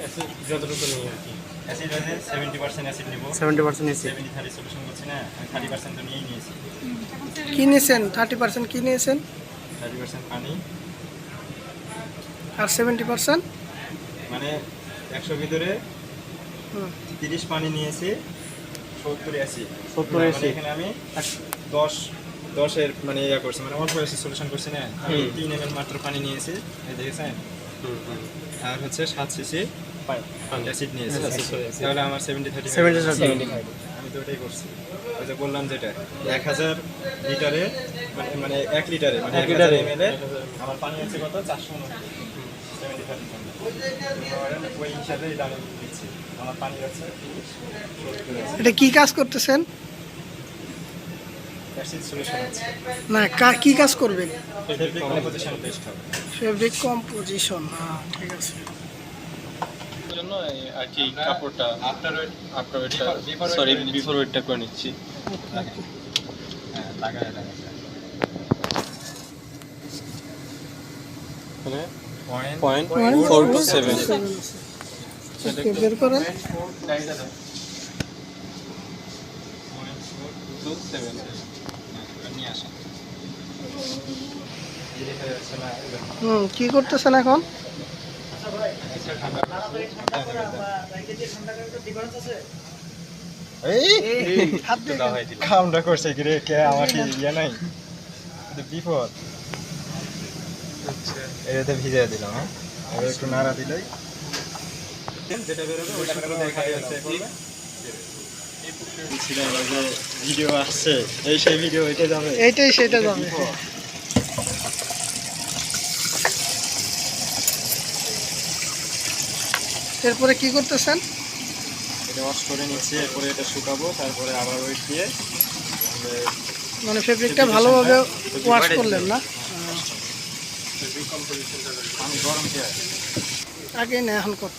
Acid যতটুকু নেই আর কি। অ্যাসিড হচ্ছে 70% অ্যাসিড নিব। 70% এসি। 70-30 সলিউশন করছি না, আমি 30% তো নিয়েই নিয়েছি। কি নিয়েছেন? 30% কি নিয়েছেন? 30% পানি, আর 70% মানে 100 ভিতরে 30 পানি নিয়েছি, 70 অ্যাসিড। 70 মানে অ্যাসিড। এখানে আমি 10 এর মানে ইয়া করছি, মানে অল্প অ্যাসিড সলিউশন করছি না, আমি 3 ml মাত্র পানি নিয়েছি, এই দেখেছেন। আর হচ্ছে 7 সিসি অ্যাসিড নিয়েছি। তাহলে আমার 70-30 আমি তো ওটাই করছি। ওই যে বললাম যেটা 1000 লিটারে মানে 1 লিটারে মানে 1 লিটারে ml এ আমার পানি হচ্ছে কত 490, 70-30 ওই হিসাবে দাম দিচ্ছি। আমার পানি হচ্ছে 30-70 এটা কি কাজ করতেছেন? অ্যাসিড সলিউশন আছে, না কি কাজ করবেন? ফেব্রিক কম্পোজিশন টেস্ট হবে। ফেব্রিক কম্পোজিশন, ঠিক আছে। জন্য আর কি কাপড়টা আফটার ওয়েটটা সরি বিফোর ওয়েটটা করে নিচ্ছি। হ্যাঁ লাগায় মানে পয়েন্ট 0.427 ওকে, বের করেন। 0.427 নিয়ে আসেন। কি করতেছেন এখন? কামটা করছে কি রে, কে আমার কি ইয়ে নাই বিপদ। এটাতে ভিজিয়ে দিলাম, হ্যাঁ এবার একটু নাড়া দিলেই যেটা বেরোবে ওটা দেখা যাচ্ছে। ভিডিও আসছে, এই সেই ভিডিও এটা যাবে, এইটাই সেটা যাবে। এরপরে কি করতেছেন? এটা ওয়াশ করে নিচ্ছি, এরপরে এটা শুকাবো, তারপরে আবার ওয়েট দিয়ে মানে ফেব্রিকটা ভালোভাবে ওয়াশ করলেন না? আমি গরম দিয়ে আগে না এখন কর।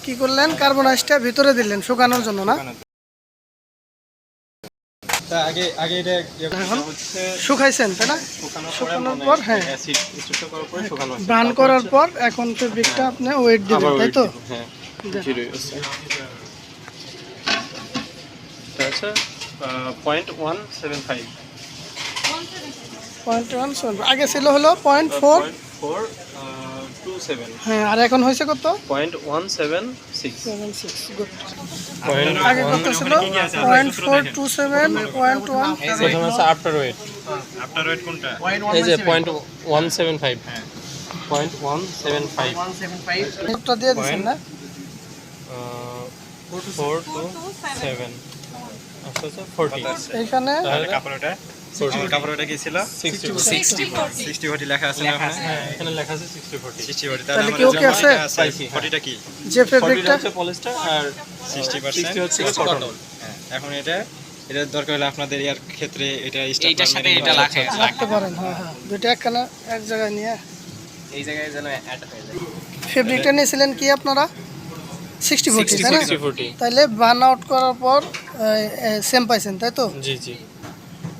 কি করলেন? কার্বনাইজটা ভিতরে দিলেন শুকানোর জন্য না? আগে এটা এখন শুকাইছেন তাই না? শুকানোর পর হ্যাঁ অ্যাসিড স্ট্রিপটা করার পরে শুকানো আছে। ব্রান করার পর এখন ফেব্রিকটা আপনি ওয়েট দিবেন, তাই তো? হ্যাঁ জিরো আছে। আচ্ছা 0.175 0.1 আগে ছিল হলো 0.4, 0.427 হ্যাঁ, আর এখন হয়েছে কত? 0.176 76, গুড। Point আগে কত ছিল? 0.427, 0.1। প্রথম আছে আফটার ওয়েট, আফটার ওয়েট কোনটা? এই যে 0.175 0.175 এটা দিয়ে দিছেন না? 427 আচ্ছা 40 এখানে তাহলে কাপড়টা কি ছিল? 60 40 লেখা আছে না ওখানে? হ্যাঁ এখানে লেখা আছে 60-40 60 40। তাহলে কি ওকে আছে? 40টা কি? যে 40টা ফেব্রিকটা হচ্ছে পলিস্টার আর 60% 60 হচ্ছে কটন। হ্যাঁ, এখন এটা দরকার হলে আপনাদের ইয়ার ক্ষেত্রে এটা এইটার সাথে এটা রাখতে পারেন, হ্যাঁ হ্যাঁ, দুটো একখানা এক জায়গায় নিয়ে। এই জায়গায় যেন অ্যাড হয়ে যায়। ফেব্রিকটা নিয়েছিলেন কি আপনারা? 60-40 তাই না? 60-40 তাইলে বার্ন আউট করার পর সেম পাইছেন, তাই তো? জি জি,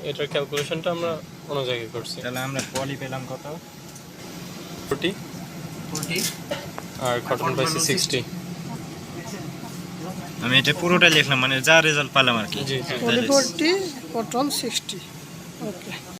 এটার ক্যালকুলেশনটা আমরা অন্য জায়গায় করছি। তাহলে আমরা পলি পেলাম কত? 40 আর কটন পাইছি 60। আমি এটা পুরোটা লিখলাম, মানে যা রেজাল্ট পেলাম আর কি। জি জি পলি 40, কটন 60।